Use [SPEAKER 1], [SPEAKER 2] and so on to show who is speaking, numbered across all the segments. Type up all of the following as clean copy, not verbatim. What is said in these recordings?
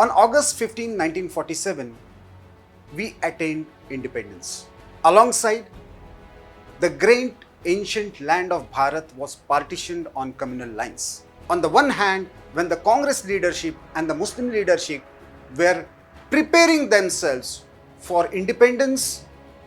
[SPEAKER 1] On August 15, 1947, we attained independence. Alongside, the great ancient land of Bharat was partitioned on communal lines. On the one hand, when the Congress leadership and the Muslim leadership were preparing themselves for independence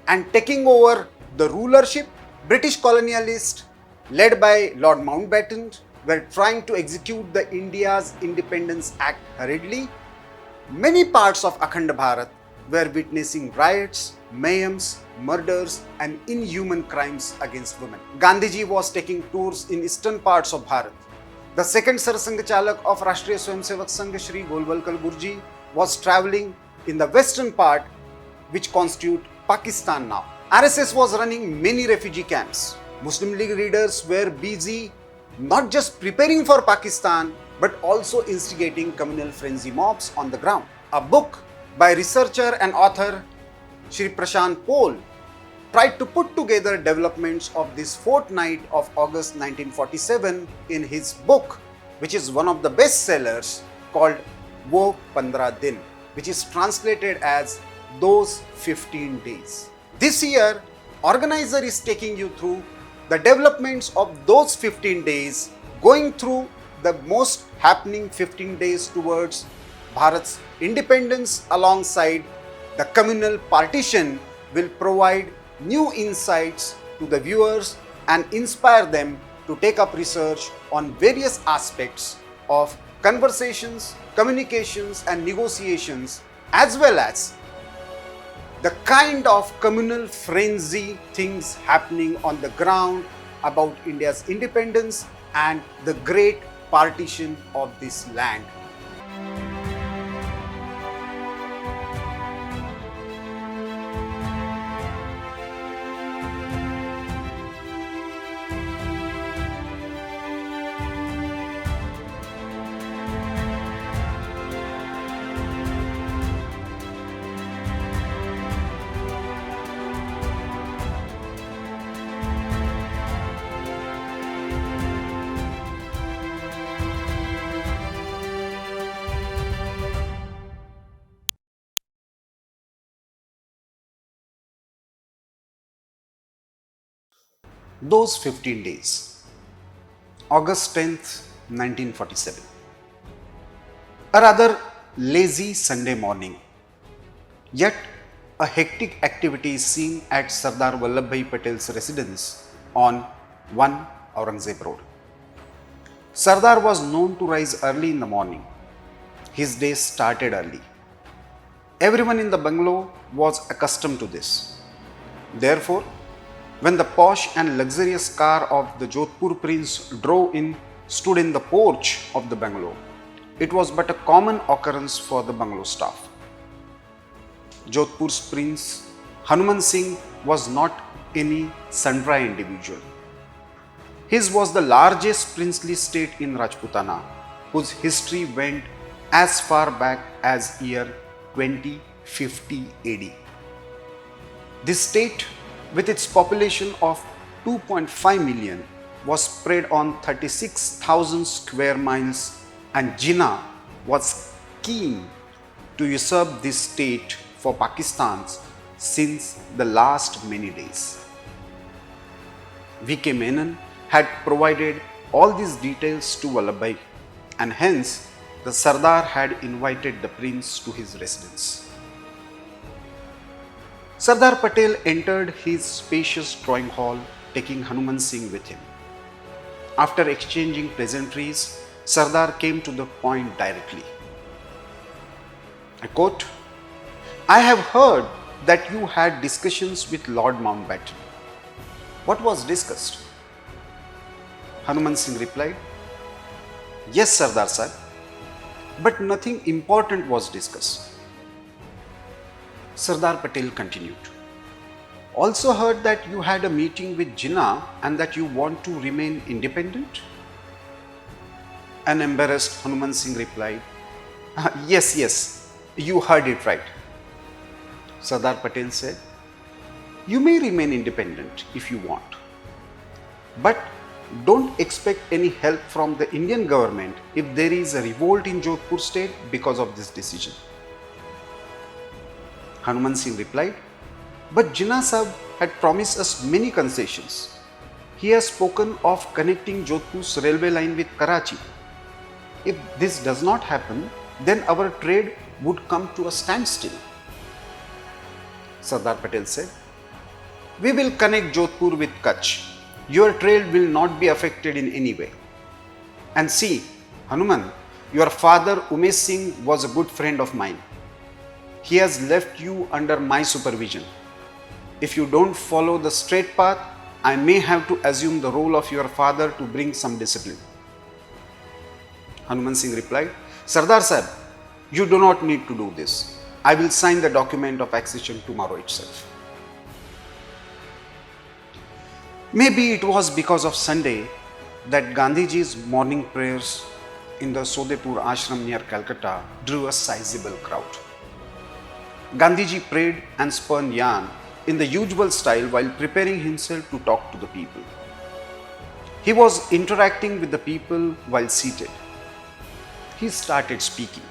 [SPEAKER 1] and taking over the rulership, British colonialists led by Lord Mountbatten were trying to execute the India's Independence Act hurriedly. Many parts of Akhand Bharat were witnessing riots, mayhems, murders and inhuman crimes against women. Gandhiji was taking tours in eastern parts of Bharat. The second Sarsang Chalak of Rashtriya Swayamsevak Sangh, Shri Golwalkar Gurji, was travelling in the western part, which constitute Pakistan now. RSS was running many refugee camps. Muslim League leaders were busy not just preparing for Pakistan, but also instigating communal frenzy mobs on the ground. A book by researcher and author Shri Prashant Pol tried to put together developments of this fortnight of August 1947 in his book, which is one of the best sellers, called Wo 15 Din, which is translated as Those 15 Days. This year, Organiser is taking you through the developments of those 15 days, going through the most happening 15 days towards Bharat's independence alongside the communal partition will provide new insights to the viewers and inspire them to take up research on various aspects of conversations, communications and negotiations, as well as the kind of communal frenzy things happening on the ground about India's independence and the great partition of this land. Those 15 days, August 10th, 1947. A rather lazy Sunday morning, yet a hectic activity is seen at Sardar Vallabhbhai Patel's residence on 1 Aurangzeb Road. Sardar was known to rise early in the morning. His day started early. Everyone in the bungalow was accustomed to this. Therefore, when the posh and luxurious car of the Jodhpur prince drove in, stood in the porch of the bungalow, it was but a common occurrence for the bungalow staff. Jodhpur's prince Hanuman Singh was not any sundry individual. His was the largest princely state in Rajputana, whose history went as far back as year 2050 AD. This state, with its population of 2.5 million, was spread on 36,000 square miles, and Jinnah was keen to usurp this state for Pakistan since the last many days. V.K. Menon had provided all these details to Vallabhbhai, and hence the Sardar had invited the prince to his residence. Sardar Patel entered his spacious drawing hall, taking Hanuman Singh with him. After exchanging pleasantries, Sardar came to the point directly. I quote, "I have heard that you had discussions with Lord Mountbatten. What was discussed?" Hanuman Singh replied, "Yes, Sardar Sahib, but nothing important was discussed." Sardar Patel continued, "Also heard that you had a meeting with Jinnah and that you want to remain independent?" An embarrassed Hanuman Singh replied, Yes, you heard it right." Sardar Patel said, "You may remain independent if you want, but don't expect any help from the Indian government if there is a revolt in Jodhpur state because of this decision. Hanuman Singh replied, but Jinnah Sahib had promised us many concessions. He has spoken of connecting Jodhpur's railway line with Karachi. If this does not happen, then our trade would come to a standstill. Sardar Patel said, we will connect Jodhpur with Kutch. Your trade will not be affected in any way. And see, Hanuman, your father Umesh Singh was a good friend of mine. He has left you under my supervision. If you don't follow the straight path, I may have to assume the role of your father to bring some discipline. Hanuman Singh replied, Sardar Sahib, you do not need to do this. I will sign the document of accession tomorrow itself. Maybe it was because of Sunday that Gandhiji's morning prayers in the Sodepur ashram near Calcutta drew a sizable crowd. Gandhiji prayed and spun yarn in the usual style while preparing himself to talk to the people. He was interacting with the people while seated. He started speaking.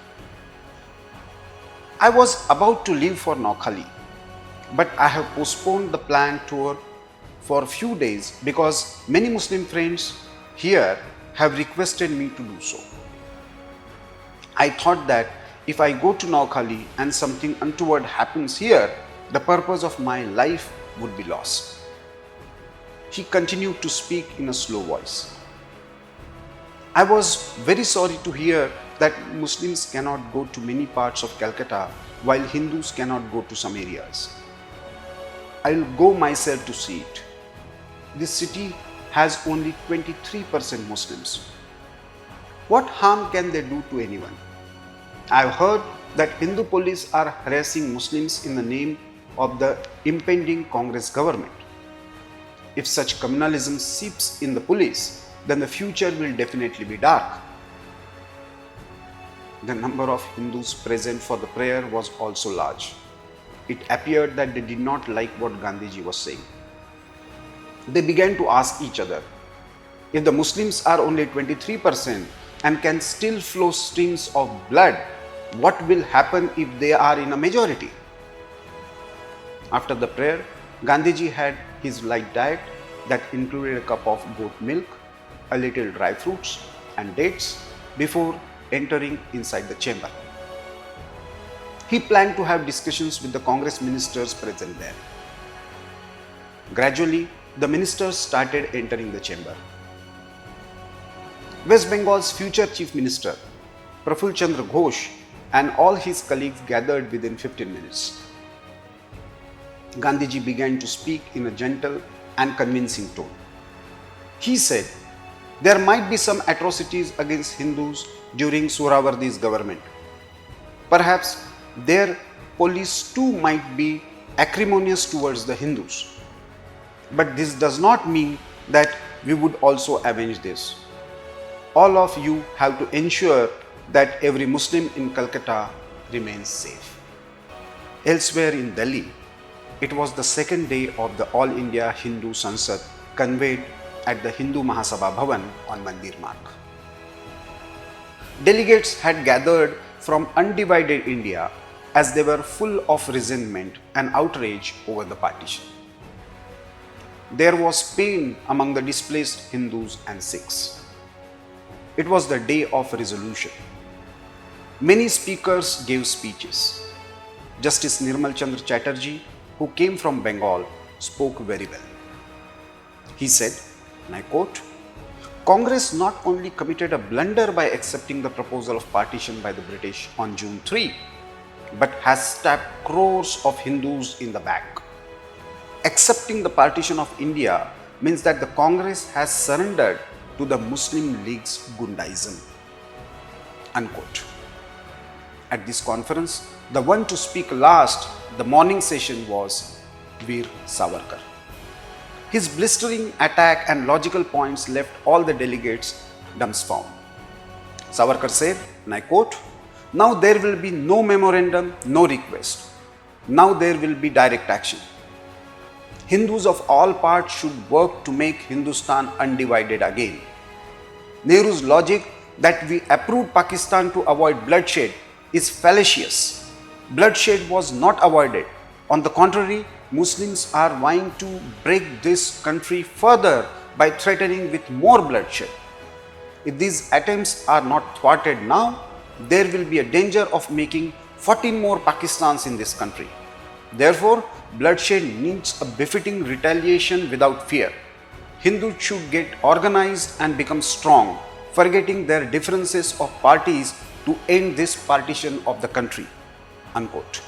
[SPEAKER 1] I was about to leave for Noakhali, but I have postponed the planned tour for a few days because many Muslim friends here have requested me to do so. I thought that if I go to Noakhali and something untoward happens here, the purpose of my life would be lost. He continued to speak in a slow voice. I was very sorry to hear that Muslims cannot go to many parts of Calcutta while Hindus cannot go to some areas. I will go myself to see it. This city has only 23% Muslims. What harm can they do to anyone? I have heard that Hindu police are harassing Muslims in the name of the impending Congress government. If such communalism seeps in the police, then the future will definitely be dark. The number of Hindus present for the prayer was also large. It appeared that they did not like what Gandhiji was saying. They began to ask each other, if the Muslims are only 23% and can still flow streams of blood, what will happen if they are in a majority? After the prayer, Gandhiji had his light diet that included a cup of goat milk, a little dry fruits and dates before entering inside the chamber. He planned to have discussions with the Congress ministers present there. Gradually, the ministers started entering the chamber. West Bengal's future Chief Minister, Praful Chandra Ghosh, and all his colleagues gathered within 15 minutes. Gandhiji began to speak in a gentle and convincing tone. He said, there might be some atrocities against Hindus during Suravardi's government. Perhaps their police too might be acrimonious towards the Hindus. But this does not mean that we would also avenge this. All of you have to ensure that every Muslim in Calcutta remains safe. Elsewhere in Delhi, it was the second day of the All India Hindu Sansad convened at the Hindu Mahasabha Bhavan on Mandir Marg. Delegates had gathered from undivided India as they were full of resentment and outrage over the partition. There was pain among the displaced Hindus and Sikhs. It was the day of resolution. Many speakers gave speeches. Justice Nirmal Chandra Chatterjee, who came from Bengal, spoke very well. He said, and I quote, Congress not only committed a blunder by accepting the proposal of partition by the British on June 3, but has stabbed crores of Hindus in the back. Accepting the partition of India means that the Congress has surrendered to the Muslim League's Gundaism. Unquote. At this conference, the one to speak last, the morning session, was Veer Savarkar. His blistering attack and logical points left all the delegates dumbfounded. Savarkar said, and I quote, now there will be no memorandum, no request. Now there will be direct action. Hindus of all parts should work to make Hindustan undivided again. Nehru's logic that we approved Pakistan to avoid bloodshed is fallacious. Bloodshed was not avoided. On the contrary, Muslims are vying to break this country further by threatening with more bloodshed. If these attempts are not thwarted now, there will be a danger of making 14 more Pakistans in this country. Therefore, bloodshed needs a befitting retaliation without fear. Hindus should get organized and become strong, forgetting their differences of parties to end this partition of the country." Unquote.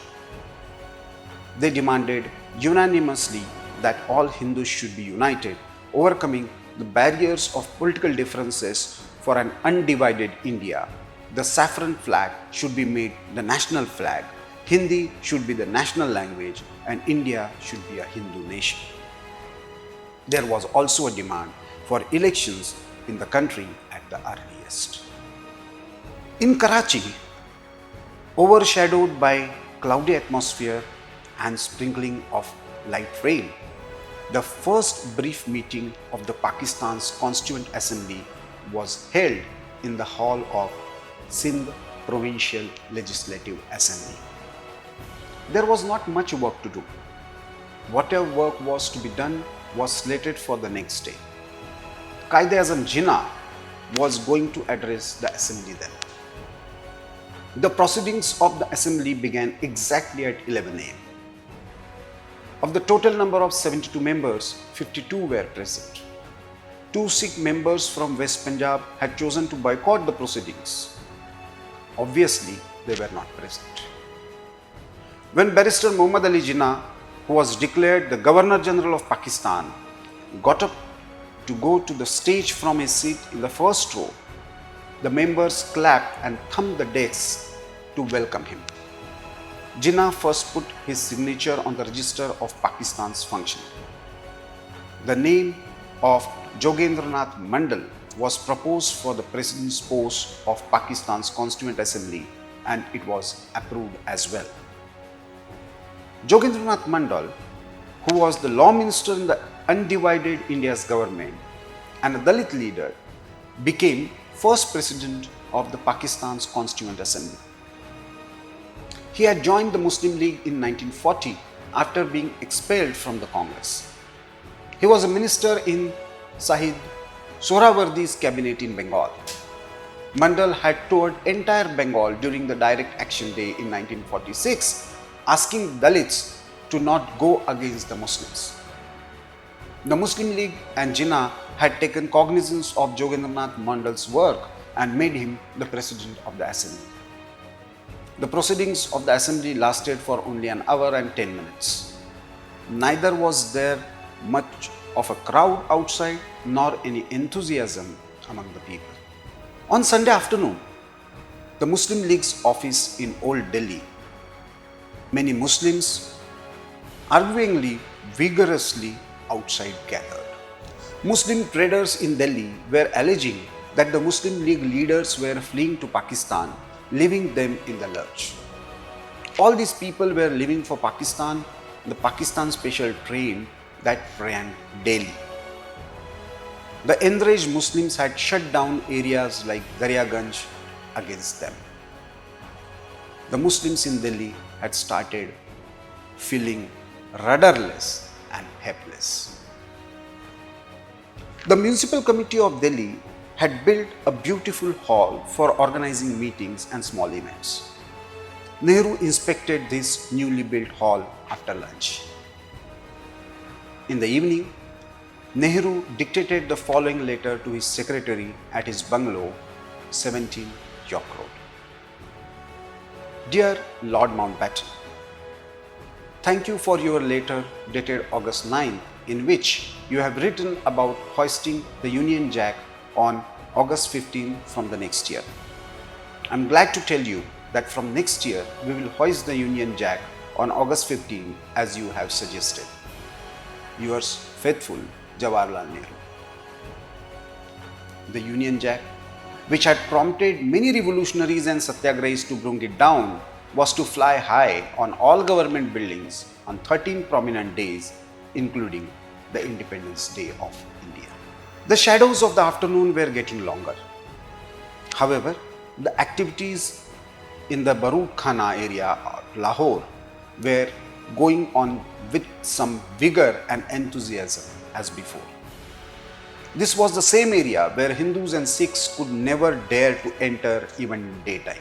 [SPEAKER 1] They demanded unanimously that all Hindus should be united, overcoming the barriers of political differences for an undivided India. The saffron flag should be made the national flag, Hindi should be the national language, and India should be a Hindu nation. There was also a demand for elections in the country at the earliest. In Karachi, overshadowed by cloudy atmosphere and sprinkling of light rain, the first brief meeting of the Pakistan's Constituent Assembly was held in the hall of Sindh Provincial Legislative Assembly. There was not much work to do. Whatever work was to be done was slated for the next day. Quaid-e-Azam Jinnah was going to address the assembly then. The proceedings of the assembly began exactly at 11 a.m. Of the total number of 72 members, 52 were present. 2 Sikh members from West Punjab had chosen to boycott the proceedings. Obviously, they were not present. When Barrister Muhammad Ali Jinnah, who was declared the Governor General of Pakistan, got up to go to the stage from his seat in the first row, the members clapped and thumped the desks to welcome him. Jinnah first put his signature on the register of Pakistan's function. The name of Jogendranath Mandal was proposed for the President's post of Pakistan's Constituent Assembly, and it was approved as well. Jogendranath Mandal, who was the law minister in the undivided India's government and a Dalit leader, became first president of the Pakistan's Constituent Assembly. He had joined the Muslim League in 1940 after being expelled from the Congress. He was a minister in Sahid Sohrawardi's cabinet in Bengal. Mandal had toured entire Bengal during the Direct Action Day in 1946, asking Dalits to not go against the Muslims. The Muslim League and Jinnah had taken cognizance of Jogendranath Mandal's work and made him the president of the assembly. The proceedings of the assembly lasted for only an hour and 10 minutes. Neither was there much of a crowd outside nor any enthusiasm among the people. On Sunday afternoon, the Muslim League's office in Old Delhi, many Muslims arguingly vigorously outside gathered. Muslim traders in Delhi were alleging that the Muslim League leaders were fleeing to Pakistan, leaving them in the lurch. All these people were leaving for Pakistan, the Pakistan special train that ran daily. The enraged Muslims had shut down areas like Daryaganj against them. The Muslims in Delhi had started feeling rudderless and helpless. The Municipal Committee of Delhi had built a beautiful hall for organizing meetings and small events. Nehru inspected this newly built hall after lunch. In the evening, Nehru dictated the following letter to his secretary at his bungalow, 17 York Road. Dear Lord Mountbatten, thank you for your letter dated August 9, in which you have written about hoisting the Union Jack on August 15 from the next year. I am glad to tell you that from next year we will hoist the Union Jack on August 15 as you have suggested. Yours faithful, Jawaharlal Nehru. The Union Jack, which had prompted many revolutionaries and satyagrahis to bring it down, was to fly high on all government buildings on 13 prominent days including the Independence Day of India. The shadows of the afternoon were getting longer. However, the activities in the Barood Khana area of Lahore were going on with some vigor and enthusiasm as before. This was the same area where Hindus and Sikhs could never dare to enter even in daytime.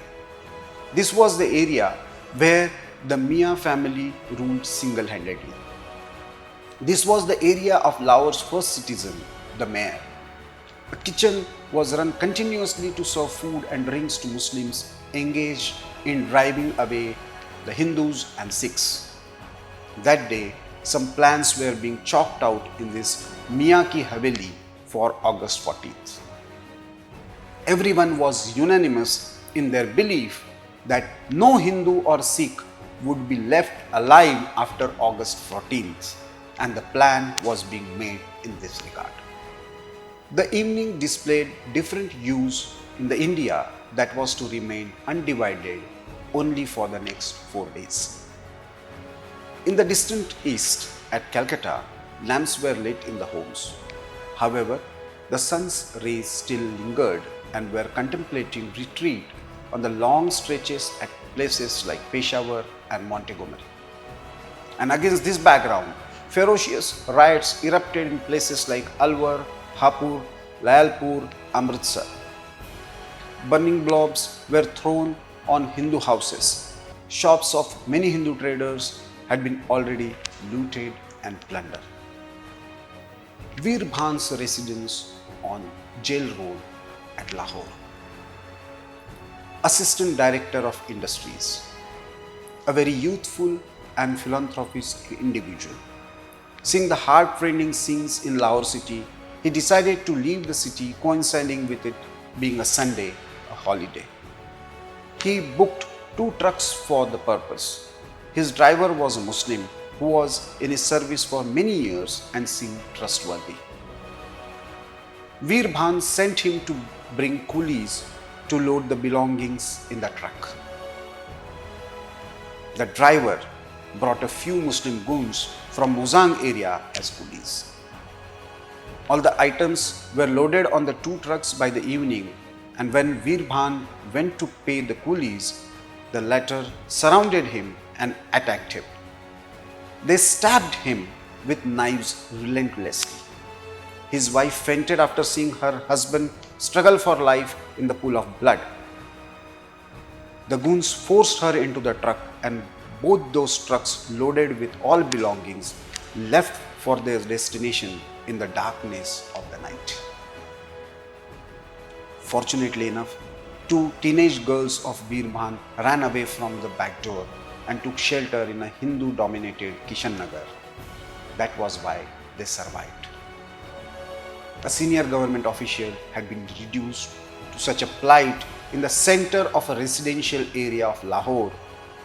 [SPEAKER 1] This was the area where the Mia family ruled single-handedly. This was the area of Lahore's first citizen, the mayor. A kitchen was run continuously to serve food and drinks to Muslims engaged in driving away the Hindus and Sikhs. That day, some plans were being chalked out in this Mia Ki Haveli for August 14th. Everyone was unanimous in their belief that no Hindu or Sikh would be left alive after August 14th, and the plan was being made in this regard. The evening displayed different hues in the India that was to remain undivided only for the next 4 days. In the distant east, at Calcutta, lamps were lit in the homes. However, the sun's rays still lingered and were contemplating retreat on the long stretches at places like Peshawar and Montgomery. And against this background, ferocious riots erupted in places like Alwar, Hapur, Layalpur, Amritsar. Burning blobs were thrown on Hindu houses. Shops of many Hindu traders had been already looted and plundered. Veer Bhan's residence on Jail Road at Lahore. Assistant Director of Industries, a very youthful and philanthropic individual. Seeing the heart-rending scenes in Lahore city, he decided to leave the city, coinciding with it being a Sunday, a holiday. He booked 2 trucks for the purpose. His driver was a Muslim who was in his service for many years and seemed trustworthy. Veer Bhan sent him to bring coolies to load the belongings in the truck. The driver brought a few Muslim goons from Muzang area as coolies. All the items were loaded on the 2 trucks by the evening, and when Veer Bhan went to pay the coolies, the latter surrounded him and attacked him. They stabbed him with knives relentlessly. His wife fainted after seeing her husband struggle for life in the pool of blood. The goons forced her into the truck, and both those trucks, loaded with all belongings, left for their destination in the darkness of the night. Fortunately enough, 2 teenage girls of Veer Bhan ran away from the back door and took shelter in a Hindu-dominated Kishan Nagar. That was why they survived. A senior government official had been reduced to such a plight in the center of a residential area of Lahore,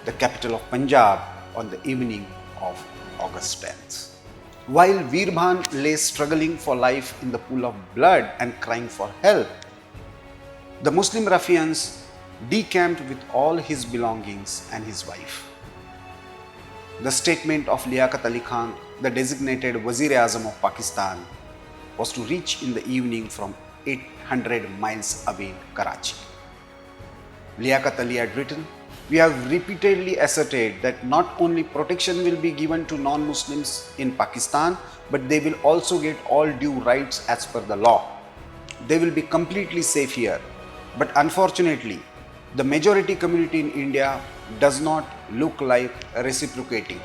[SPEAKER 1] the capital of Punjab, on the evening of August 10th. While Veer Bhan lay struggling for life in the pool of blood and crying for help, the Muslim ruffians decamped with all his belongings and his wife. The statement of Liaquat Ali Khan, the designated Wazir-e-Azam of Pakistan, was to reach in the evening from 800 miles away Karachi. Liaquat Ali had written, "We have repeatedly asserted that not only protection will be given to non-Muslims in Pakistan, but they will also get all due rights as per the law. They will be completely safe here. But unfortunately, the majority community in India does not look like reciprocating."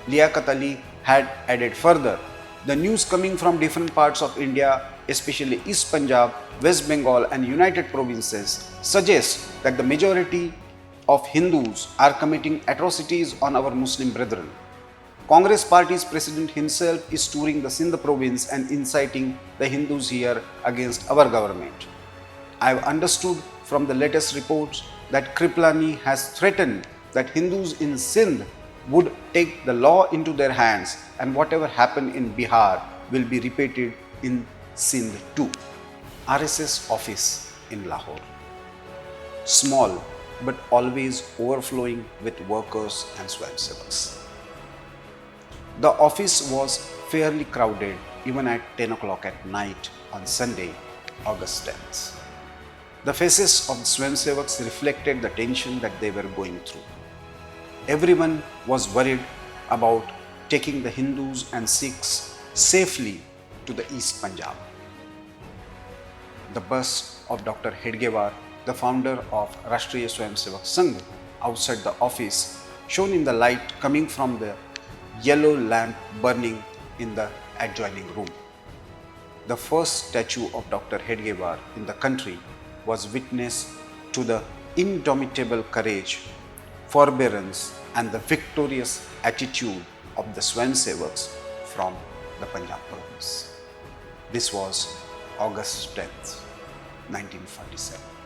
[SPEAKER 1] Liaquat Ali had added further, "The news coming from different parts of India, especially East Punjab, West Bengal and United Provinces, suggests that the majority of Hindus are committing atrocities on our Muslim brethren. Congress party's president himself is touring the Sindh province and inciting the Hindus here against our government. I have understood from the latest reports that Kripalani has threatened that Hindus in Sindh would take the law into their hands, and whatever happened in Bihar will be repeated in Sindh too." RSS office in Lahore. Small but always overflowing with workers and swayamsevaks. The office was fairly crowded even at 10 o'clock at night on Sunday, August 10th. The faces of the Swayamsevaks reflected the tension that they were going through. Everyone was worried about taking the Hindus and Sikhs safely to the East Punjab. The bus of Dr. Hedgewar, the founder of Rashtriya Swayamsevak Sangh, outside the office, shone in the light coming from the yellow lamp burning in the adjoining room. The first statue of Dr. Hedgewar in the country was witness to the indomitable courage, forbearance, and the victorious attitude of the Swayamsevaks from the Punjab province. This was August 10th, 1947.